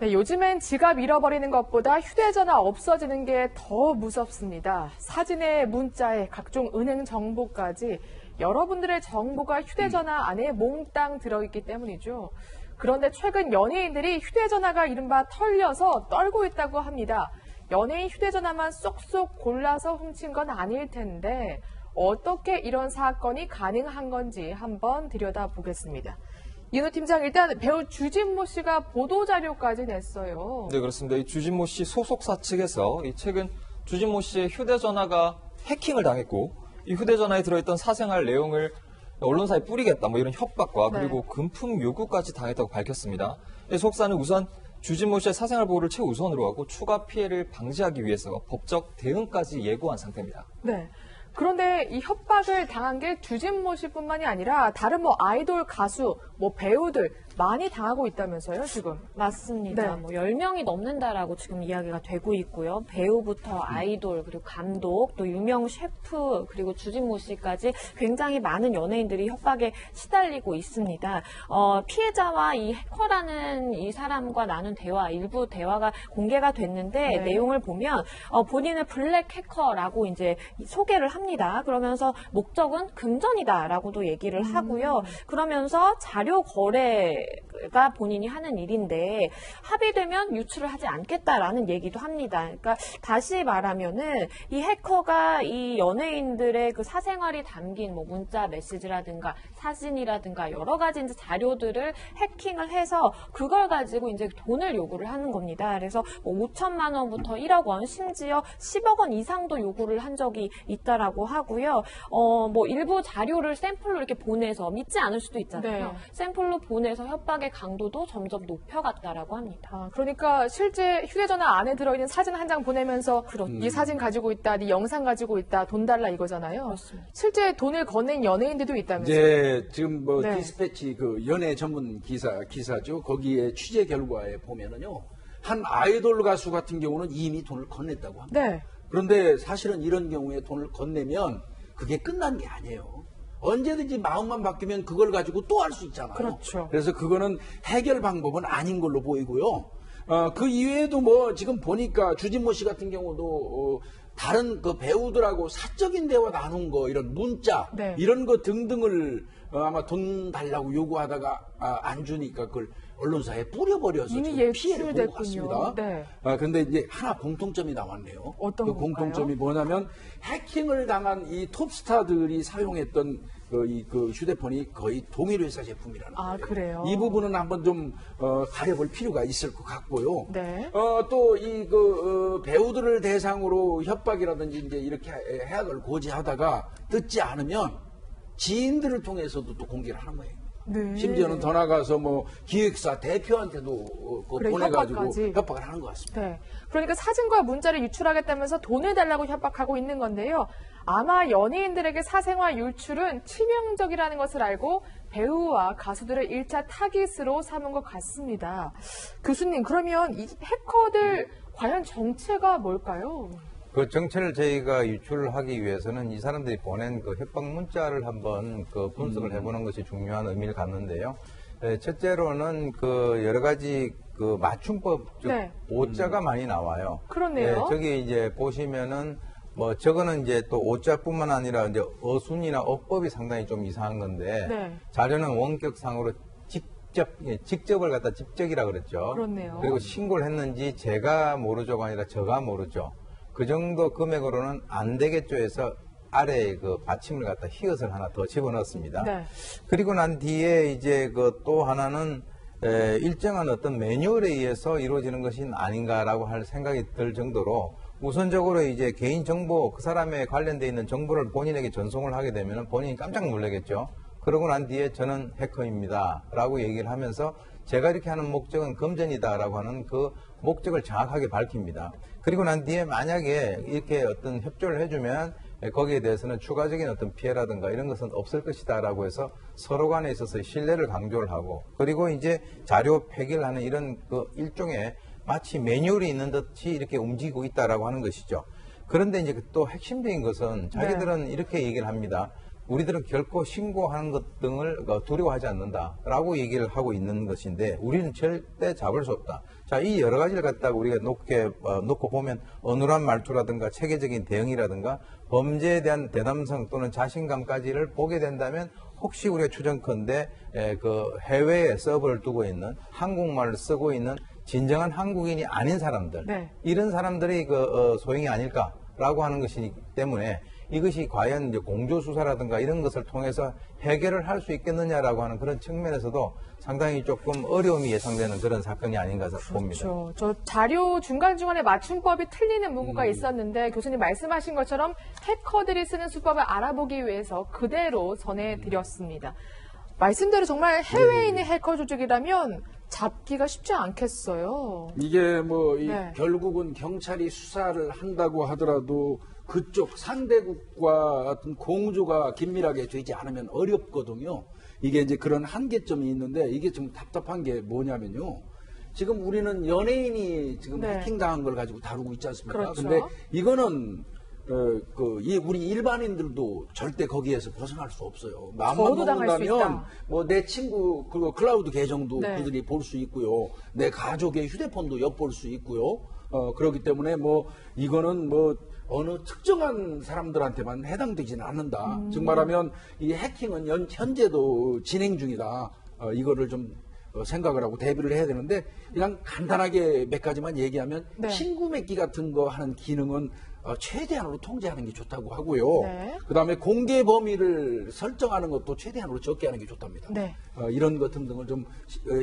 네, 요즘엔 지갑 잃어버리는 것보다 휴대전화 없어지는 게 더 무섭습니다. 사진에 문자에 각종 은행 정보까지 여러분들의 정보가 휴대전화 안에 몽땅 들어있기 때문이죠. 그런데 최근 연예인들이 휴대전화가 이른바 털려서 떨고 있다고 합니다. 연예인 휴대전화만 쏙쏙 골라서 훔친 건 아닐 텐데 어떻게 이런 사건이 가능한 건지 한번 들여다보겠습니다. 윤호 팀장, 일단 배우 주진모 씨가 보도자료까지 냈어요. 네, 그렇습니다. 이 주진모 씨 소속사 측에서 최근 주진모 씨의 휴대전화가 해킹을 당했고 이 휴대전화에 들어있던 사생활 내용을 언론사에 뿌리겠다 이런 협박과 그리고 금품 요구까지 당했다고 밝혔습니다. 이 소속사는 우선 주진모 씨의 사생활 보호를 최우선으로 하고 추가 피해를 방지하기 위해서 법적 대응까지 예고한 상태입니다. 네. 그런데 이 협박을 당한 게 주진모 씨뿐만이 아니라 다른 아이돌 가수, 배우들 많이 당하고 있다면서요, 지금? 맞습니다. 네. 10명이 넘는다라고 지금 이야기가 되고 있고요. 배우부터 아이돌, 그리고 감독, 또 유명 셰프, 그리고 주진모 씨까지 굉장히 많은 연예인들이 협박에 시달리고 있습니다. 피해자와 이 해커라는 이 사람과 나눈 대화, 일부 대화가 공개가 됐는데 내용을 보면 본인을 블랙 해커라고 이제 소개를 합니다. 그러면서 목적은 금전이다라고도 얘기를 하고요. 그러면서 자료 거래가 본인이 하는 일인데 합의되면 유출을 하지 않겠다라는 얘기도 합니다. 그러니까 다시 말하면은 이 해커가 이 연예인들의 그 사생활이 담긴 문자 메시지라든가 사진이라든가 여러 가지 이제 자료들을 해킹을 해서 그걸 가지고 이제 돈을 요구를 하는 겁니다. 그래서 5천만 원부터 1억 원, 심지어 10억 원 이상도 요구를 한 적이 있다라고 하고요. 일부 자료를 샘플로 이렇게 보내서 믿지 않을 수도 있잖아요. 네. 샘플로 보내서 협박의 강도도 점점 높여갔다라고 합니다. 그러니까 실제 휴대전화 안에 들어있는 사진 한 장 보내면서 이 사진 가지고 있다, 네 영상 가지고 있다, 돈 달라 이거잖아요. 그렇습니다. 실제 돈을 건넨 연예인들도 있다면서요? 이제 지금 네. 디스패치 그 연예 전문 기사죠. 거기에 취재 결과에 보면은요. 한 아이돌 가수 같은 경우는 이미 돈을 건넸다고 합니다. 네. 그런데 사실은 이런 경우에 돈을 건네면 그게 끝난 게 아니에요. 언제든지 마음만 바뀌면 그걸 가지고 또 할 수 있잖아요. 그렇죠. 그래서 그거는 해결 방법은 아닌 걸로 보이고요. 그 이외에도 지금 보니까 주진모 씨 같은 경우도 다른 그 배우들하고 사적인 대화 나눈 거, 이런 문자, 네. 이런 거 등등을 아마 돈 달라고 요구하다가 안 주니까 그걸 언론사에 뿌려버려서 이미 지금 피해를 보고 예출됐군요. 갔습니다. 네. 근데 이제 하나 공통점이 나왔네요. 어떤 그 건가요? 공통점이 뭐냐면 해킹을 당한 이 톱스타들이 사용했던 그 휴대폰이 거의 동일 회사 제품이라는 거예요. 그래요? 이 부분은 한번 좀 가려볼 필요가 있을 것 같고요. 네. 또 이 배우들을 대상으로 협박이라든지 이제 이렇게 해악을 고지하다가 듣지 않으면 지인들을 통해서도 또 공개를 하는 거예요. 네. 심지어는 더 나가서 기획사 대표한테도 그래, 보내가지고 협박까지. 협박을 하는 것 같습니다. 네. 그러니까 사진과 문자를 유출하겠다면서 돈을 달라고 협박하고 있는 건데요. 아마 연예인들에게 사생활 유출은 치명적이라는 것을 알고 배우와 가수들을 1차 타깃으로 삼은 것 같습니다. 교수님, 그러면 이 해커들 과연 정체가 뭘까요? 그 정체를 저희가 유출하기 위해서는 이 사람들이 보낸 그 협박 문자를 한번 분석을 해보는 것이 중요한 의미를 갖는데요. 첫째로는 여러 가지 맞춤법, 즉 네. 오자가 많이 나와요. 그렇네요. 저기 이제 보시면은 저거는 이제 또 오자뿐만 아니라 이제 어순이나 어법이 상당히 좀 이상한 건데 네. 자료는 원격상으로 직접을 갖다 직접이라 그랬죠. 그렇네요. 그리고 신고를 했는지 제가 모르죠가 아니라 저가 모르죠. 그 정도 금액으로는 안 되겠죠 해서 아래에 받침을 갖다 히읗을 하나 더 집어넣었습니다. 네. 그리고 난 뒤에 이제 또 하나는 일정한 어떤 매뉴얼에 의해서 이루어지는 것이 아닌가라고 할 생각이 들 정도로 우선적으로 이제 개인정보, 그 사람에 관련되어 있는 정보를 본인에게 전송을 하게 되면 본인이 깜짝 놀라겠죠. 그러고 난 뒤에 저는 해커입니다 라고 얘기를 하면서 제가 이렇게 하는 목적은 금전이다 라고 하는 그 목적을 정확하게 밝힙니다. 그리고 난 뒤에 만약에 이렇게 어떤 협조를 해주면 거기에 대해서는 추가적인 어떤 피해라든가 이런 것은 없을 것이다 라고 해서 서로 간에 있어서 신뢰를 강조를 하고, 그리고 이제 자료 폐기를 하는 이런 일종의 마치 매뉴얼이 있는 듯이 이렇게 움직이고 있다라고 하는 것이죠. 그런데 이제 또 핵심적인 것은 자기들은 이렇게 얘기를 합니다. 우리들은 결코 신고하는 것 등을 두려워하지 않는다라고 얘기를 하고 있는 것인데 우리는 절대 잡을 수 없다. 자, 이 여러 가지를 갖다가 우리가 놓고 보면 어눌한 말투라든가 체계적인 대응이라든가 범죄에 대한 대담성 또는 자신감까지를 보게 된다면 혹시 우리가 추정컨대 그 해외에 서버를 두고 있는 한국말을 쓰고 있는 진정한 한국인이 아닌 사람들 네. 이런 사람들이 소행이 아닐까라고 하는 것이기 때문에 이것이 과연 이제 공조수사라든가 이런 것을 통해서 해결을 할 수 있겠느냐라고 하는 그런 측면에서도 상당히 조금 어려움이 예상되는 그런 사건이 아닌가 봅니다. 그렇죠. 저 자료 중간중간에 맞춤법이 틀리는 문구가 있었는데 교수님 말씀하신 것처럼 해커들이 쓰는 수법을 알아보기 위해서 그대로 전해드렸습니다. 말씀대로 정말 해외에 있는 해커 조직이라면 잡기가 쉽지 않겠어요. 이게 뭐 네. 결국은 경찰이 수사를 한다고 하더라도 그쪽 상대국과 어떤 공조가 긴밀하게 되지 않으면 어렵거든요. 이게 이제 그런 한계점이 있는데 이게 좀 답답한 게 뭐냐면요. 지금 우리는 연예인이 지금 네. 해킹당한 걸 가지고 다루고 있지 않습니까? 그렇죠. 근데 이거는 우리 일반인들도 절대 거기에서 벗어날 수 없어요. 마음만 저도 당할 수 먹는다면 있다. 뭐 내 친구 그 클라우드 계정도 네. 그들이 볼 수 있고요. 내 가족의 휴대폰도 엿볼 수 있고요. 그렇기 때문에 뭐 이거는 뭐 어느 특정한 사람들한테만 해당되지는 않는다. 즉 말하면 이 해킹은 현재도 진행 중이다. 이거를 좀 생각을 하고 대비를 해야 되는데 그냥 간단하게 몇 가지만 얘기하면 네. 친구 맺기 같은 거 하는 기능은 최대한으로 통제하는 게 좋다고 하고요. 네. 그다음에 공개 범위를 설정하는 것도 최대한으로 적게 하는 게 좋답니다. 네. 이런 것 등등을 좀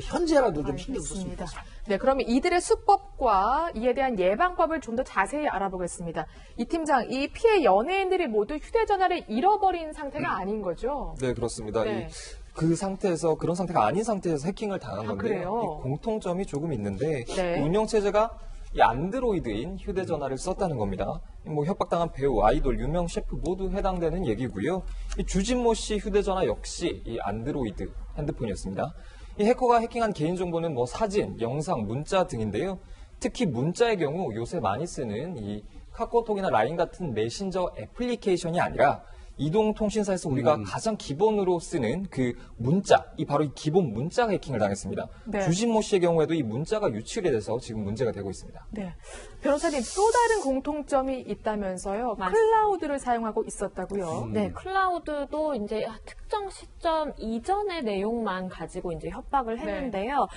현재라도 좀 신경 썼으면 알겠습니다. 좋겠습니다. 네, 그러면 이들의 수법과 이에 대한 예방법을 좀 더 자세히 알아보겠습니다. 이 팀장, 이 피해 연예인들이 모두 휴대전화를 잃어버린 상태가 아닌 거죠? 네, 그렇습니다. 네. 그 상태에서 그런 상태가 아닌 상태에서 해킹을 당한 아, 건데요. 그래요? 이 공통점이 조금 있는데 네. 운영 체제가 이 안드로이드인 휴대전화를 썼다는 겁니다. 뭐 협박당한 배우, 아이돌, 유명 셰프 모두 해당되는 얘기고요. 이 주진모 씨 휴대전화 역시 이 안드로이드 핸드폰이었습니다. 이 해커가 해킹한 개인정보는 뭐 사진, 영상, 문자 등인데요. 특히 문자의 경우 요새 많이 쓰는 이 카카오톡이나 라인 같은 메신저 애플리케이션이 아니라 이동통신사에서 우리가 가장 기본으로 쓰는 그 문자, 이 바로 이 기본 문자가 해킹을 당했습니다. 네. 주진모 씨의 경우에도 이 문자가 유출이 돼서 지금 문제가 되고 있습니다. 네. 변호사님, 또 다른 공통점이 있다면서요. 맞습니다. 클라우드를 사용하고 있었다고요. 네, 클라우드도 이제 특정 시점 이전의 내용만 가지고 이제 협박을 했는데요.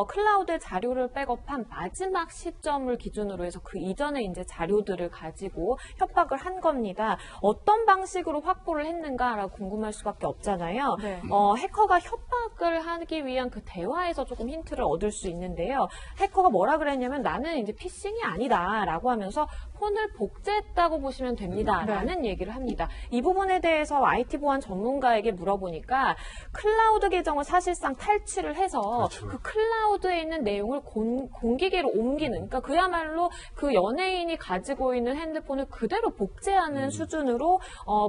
클라우드 자료를 백업한 마지막 시점을 기준으로 해서 그 이전에 이제 자료들을 가지고 협박을 한 겁니다. 어떤 방식으로 확보를 했는가라고 궁금할 수밖에 없잖아요. 네. 해커가 협박을 하기 위한 그 대화에서 조금 힌트를 얻을 수 있는데요. 해커가 뭐라 그랬냐면 나는 이제 피싱이 아니다라고 하면서 폰을 복제했다고 보시면 됩니다라는 얘기를 합니다. 이 부분에 대해서 IT 보안 전문가에게 물어보니까 클라우드 계정을 사실상 탈취를 해서 그 클라우드에 있는 내용을 공기계로 옮기는, 그러니까 그야말로 그 연예인이 가지고 있는 핸드폰을 그대로 복제하는 수준으로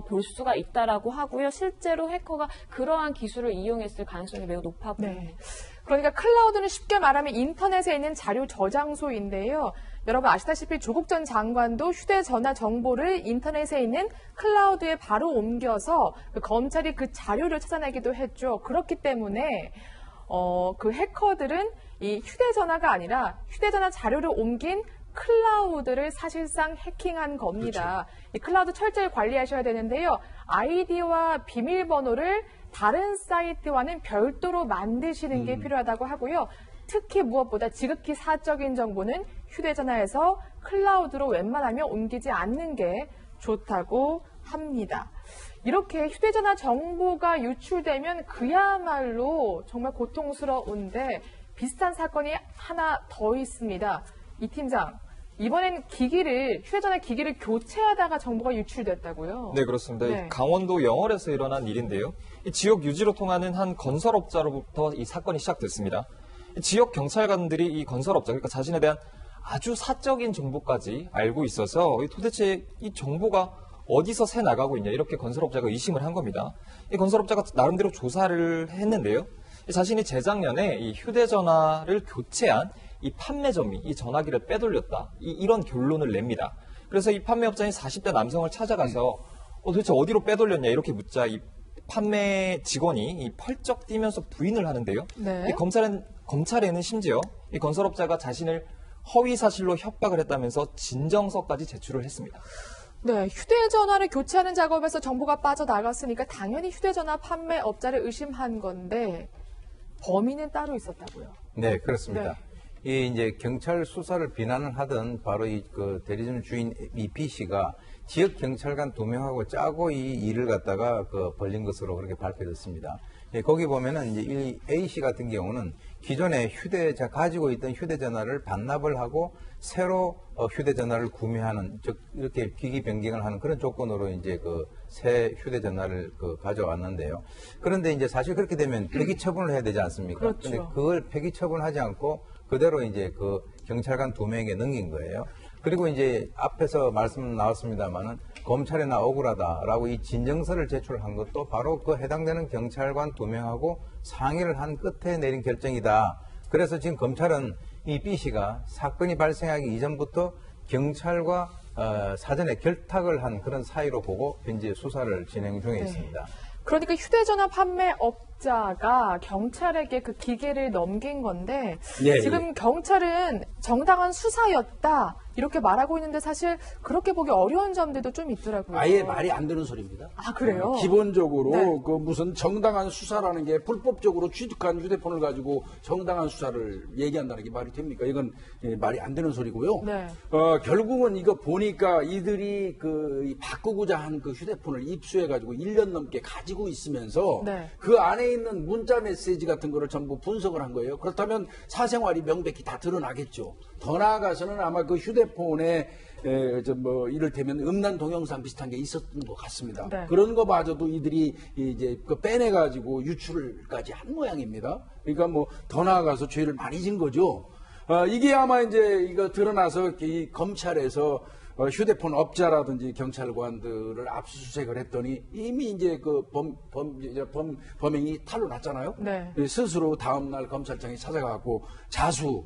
볼 수가 있다라고 하고요. 실제로 해커가 그러한 기술을 이용했을 가능성이 매우 높아 보입니다. 네. 그러니까 클라우드는 쉽게 말하면 인터넷에 있는 자료 저장소인데요. 여러분 아시다시피 조국 전 장관도 휴대전화 정보를 인터넷에 있는 클라우드에 바로 옮겨서 검찰이 그 자료를 찾아내기도 했죠. 그렇기 때문에 그 해커들은 이 휴대전화가 아니라 휴대전화 자료를 옮긴 클라우드를 사실상 해킹한 겁니다. 그렇죠. 이 클라우드 철저히 관리하셔야 되는데요. 아이디와 비밀번호를 다른 사이트와는 별도로 만드시는 게 필요하다고 하고요. 특히 무엇보다 지극히 사적인 정보는 휴대전화에서 클라우드로 웬만하면 옮기지 않는 게 좋다고 합니다. 이렇게 휴대전화 정보가 유출되면 그야말로 정말 고통스러운데 비슷한 사건이 하나 더 있습니다. 이 팀장, 이번엔 휴대전화 기기를 교체하다가 정보가 유출됐다고요? 네, 그렇습니다. 네. 이 강원도 영월에서 일어난 일인데요. 이 지역 유지로 통하는 한 건설업자로부터 이 사건이 시작됐습니다. 이 지역 경찰관들이 이 건설업자, 그러니까 자신에 대한 아주 사적인 정보까지 알고 있어서 도대체 이 정보가 어디서 새 나가고 있냐, 이렇게 건설업자가 의심을 한 겁니다. 이 건설업자가 나름대로 조사를 했는데요. 자신이 재작년에 이 휴대전화를 교체한 이 판매점이 이 전화기를 빼돌렸다, 이런 결론을 냅니다. 그래서 이 판매업자인 40대 남성을 찾아가서 도대체 어디로 빼돌렸냐 이렇게 묻자 이 판매 직원이 이 펄쩍 뛰면서 부인을 하는데요. 네. 이 검찰에는 심지어 이 건설업자가 자신을 허위 사실로 협박을 했다면서 진정서까지 제출을 했습니다. 네, 휴대전화를 교체하는 작업에서 정보가 빠져나갔으니까 당연히 휴대전화 판매업자를 의심한 건데 범인은 따로 있었다고요. 네, 그렇습니다. 이 이제 경찰 수사를 비난을 하던 바로 이 그 대리점 주인 이 B 씨가 지역 경찰관 2명하고 짜고 이 일을 갖다가 그 벌린 것으로 그렇게 발표됐습니다. 예, 거기 보면은 이제 이 A 씨 같은 경우는 기존에 가지고 있던 휴대전화를 반납을 하고 새로 휴대전화를 구매하는, 즉 이렇게 기기 변경을 하는 그런 조건으로 이제 그 새 휴대전화를 가져왔는데요. 그런데 이제 사실 그렇게 되면 폐기 처분을 해야 되지 않습니까? 그렇죠. 근데 그걸 폐기 처분하지 않고 그대로 이제 그 경찰관 2명에게 넘긴 거예요. 그리고 이제 앞에서 말씀 나왔습니다만은 검찰에나 억울하다라고 이 진정서를 제출한 것도 바로 그 해당되는 경찰관 2명하고 상의를 한 끝에 내린 결정이다. 그래서 지금 검찰은 이 B 씨가 사건이 발생하기 이전부터 경찰과 사전에 결탁을 한 그런 사이로 보고 현재 수사를 진행 중에 있습니다. 그러니까 휴대전화 판매업자가 경찰에게 그 기계를 넘긴 건데 예, 지금 경찰은 정당한 수사였다 이렇게 말하고 있는데 사실 그렇게 보기 어려운 점들도 좀 있더라고요. 아예 말이 안 되는 소리입니다. 아, 그래요? 기본적으로 네. 그 무슨 정당한 수사라는 게 불법적으로 취득한 휴대폰을 가지고 정당한 수사를 얘기한다는 게 말이 됩니까? 이건 말이 안 되는 소리고요. 네. 결국은 이거 보니까 이들이 이 바꾸고자 한 그 휴대폰을 입수해 가지고 1년 넘게 가지고 있으면서 네. 그 안에 있는 문자 메시지 같은 거를 전부 분석을 한 거예요. 그렇다면 사생활이 명백히 다 드러나겠죠. 더 나아가서는 아마 그 휴대폰에 이를테면 음란 동영상 비슷한 게 있었던 것 같습니다. 네. 그런 거마저도 이들이 이제 그 빼내가지고 유출까지 한 모양입니다. 그러니까 뭐 더 나아가서 죄를 많이 진 거죠. 이게 아마 이제 이거 드러나서 이 검찰에서 휴대폰 업자라든지 경찰관들을 압수수색을 했더니 이미 이제 그 범행이 탄로 났잖아요. 네. 스스로 다음날 검찰청에 찾아가고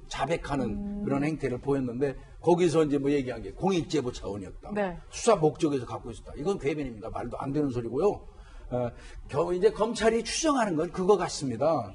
자백하는 그런 행태를 보였는데 거기서 이제 뭐 얘기한 게 공익제보 차원이었다. 네. 수사 목적에서 갖고 있었다. 이건 궤변입니다. 말도 안 되는 소리고요. 이제 검찰이 추정하는 건 그거 같습니다.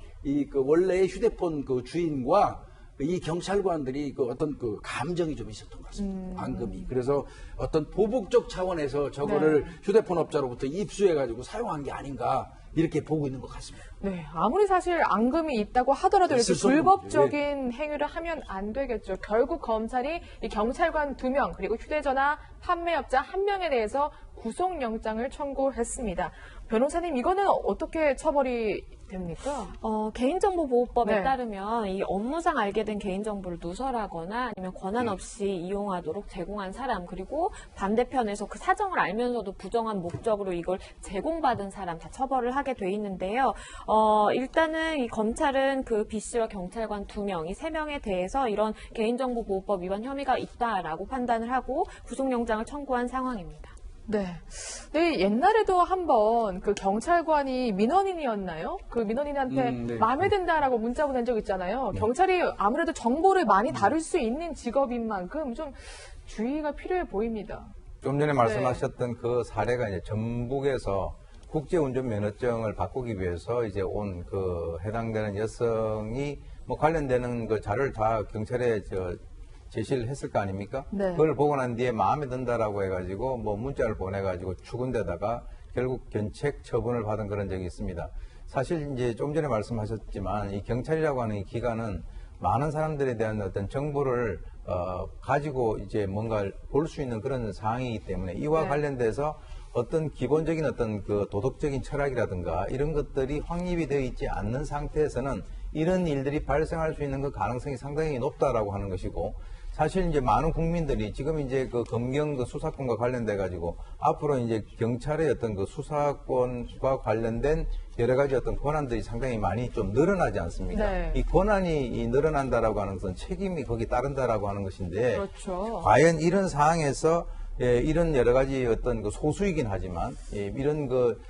원래의 휴대폰 그 주인과 이 경찰관들이 어떤 감정이 좀 있었던 것 같습니다. 앙금이. 그래서 어떤 보복적 차원에서 저거를 휴대폰 업자로부터 입수해가지고 사용한 게 아닌가 이렇게 보고 있는 것 같습니다. 네, 아무리 사실 앙금이 있다고 하더라도 이렇게 있을 수 없는 불법적인 행위를 하면 안 되겠죠. 결국 검찰이 이 경찰관 2명 그리고 휴대전화 판매업자 1명에 대해서 구속영장을 청구했습니다. 변호사님, 이거는 어떻게 처벌이 됩니까? 개인정보보호법에 네. 따르면 이 업무상 알게 된 개인정보를 누설하거나 아니면 권한 없이 이용하도록 제공한 사람, 그리고 반대편에서 그 사정을 알면서도 부정한 목적으로 이걸 제공받은 사람 다 처벌을 하게 돼 있는데요. 일단은 이 검찰은 그 B 씨와 경찰관 2명, 이 3명에 대해서 이런 개인정보보호법 위반 혐의가 있다라고 판단을 하고 구속영장을 청구한 상황입니다. 네. 네, 옛날에도 한번 그 경찰관이 민원인이었나요? 그 민원인한테 네. 마음에 든다라고 문자 보낸 적 있잖아요. 경찰이 아무래도 정보를 많이 다룰 수 있는 직업인 만큼 좀 주의가 필요해 보입니다. 좀 전에 말씀하셨던 그 사례가 이제 전북에서 국제운전면허증을 바꾸기 위해서 이제 온 그 해당되는 여성이 뭐 관련되는 그 자료를 다 경찰에 제시를 했을 거 아닙니까? 네. 그걸 보고 난 뒤에 마음에 든다라고 해가지고 뭐 문자를 보내가지고 추근되다가 결국 견책 처분을 받은 그런 적이 있습니다. 사실 이제 좀 전에 말씀하셨지만 이 경찰이라고 하는 이 기관은 많은 사람들에 대한 어떤 정보를 가지고 이제 뭔가 볼 수 있는 그런 상황이기 때문에 이와 네. 관련돼서 어떤 기본적인 어떤 그 도덕적인 철학이라든가 이런 것들이 확립이 되어 있지 않는 상태에서는 이런 일들이 발생할 수 있는 그 가능성이 상당히 높다라고 하는 것이고, 사실 이제 많은 국민들이 지금 이제 그 검경 그 수사권과 관련돼 가지고 앞으로 이제 경찰의 어떤 그 수사권과 관련된 여러 가지 어떤 권한들이 상당히 많이 좀 늘어나지 않습니까? 네. 이 권한이 늘어난다라고 하는 것은 책임이 거기 따른다라고 하는 것인데, 그렇죠. 과연 이런 상황에서 이런 여러 가지 어떤 그 소수이긴 하지만 이런 그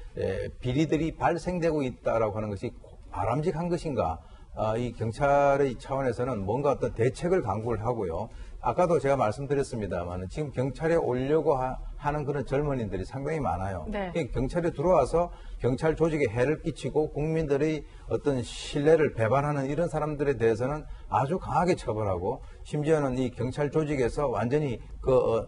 비리들이 발생되고 있다라고 하는 것이 바람직한 것인가? 이 경찰의 차원에서는 뭔가 어떤 대책을 강구를 하고요. 아까도 제가 말씀드렸습니다만 지금 경찰에 오려고 하는 그런 젊은이들이 상당히 많아요. 네. 경찰에 들어와서 경찰 조직에 해를 끼치고 국민들의 어떤 신뢰를 배반하는 이런 사람들에 대해서는 아주 강하게 처벌하고 심지어는 이 경찰 조직에서 완전히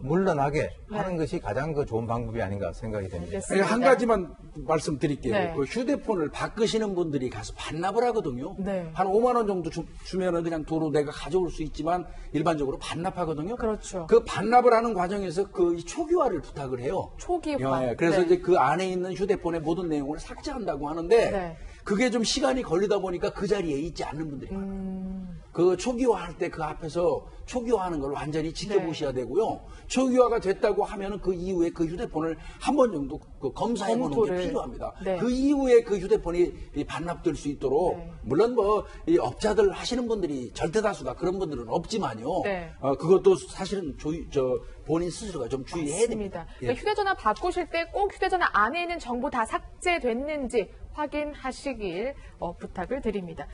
물러나게 하는 것이 가장 좋은 방법이 아닌가 생각이 됩니다. 알겠습니다. 한 가지만 말씀드릴게요. 네. 그 휴대폰을 바꾸시는 분들이 가서 반납을 하거든요. 네. 한 5만 원 정도 주면은 그냥 도로 내가 가져올 수 있지만 일반적으로 반납하거든요. 그렇죠. 그 반납을 하는 과정에서 그 초기화를 부탁을 해요. 초기화. 예, 그래서 네. 이제 그 안에 있는 휴대폰의 모든 내용을 삭제한다고 하는데 네. 그게 좀 시간이 걸리다 보니까 그 자리에 있지 않는 분들이 많아요. 그 초기화할 때 그 앞에서 초기화하는 걸 완전히 지켜보셔야 되고요. 초기화가 됐다고 하면은 그 이후에 그 휴대폰을 한 번 정도 그 검사해보는 검토를. 게 필요합니다. 네. 그 이후에 그 휴대폰이 이 반납될 수 있도록 네. 물론 뭐 이 업자들 하시는 분들이 절대 다수다 그런 분들은 없지만요. 네. 그것도 사실은 본인 스스로가 좀 주의해야 됩니다. 맞습니다. 예. 그러니까 휴대전화 바꾸실 때 꼭 휴대전화 안에 있는 정보 다 삭제됐는지 확인하시길 부탁을 드립니다.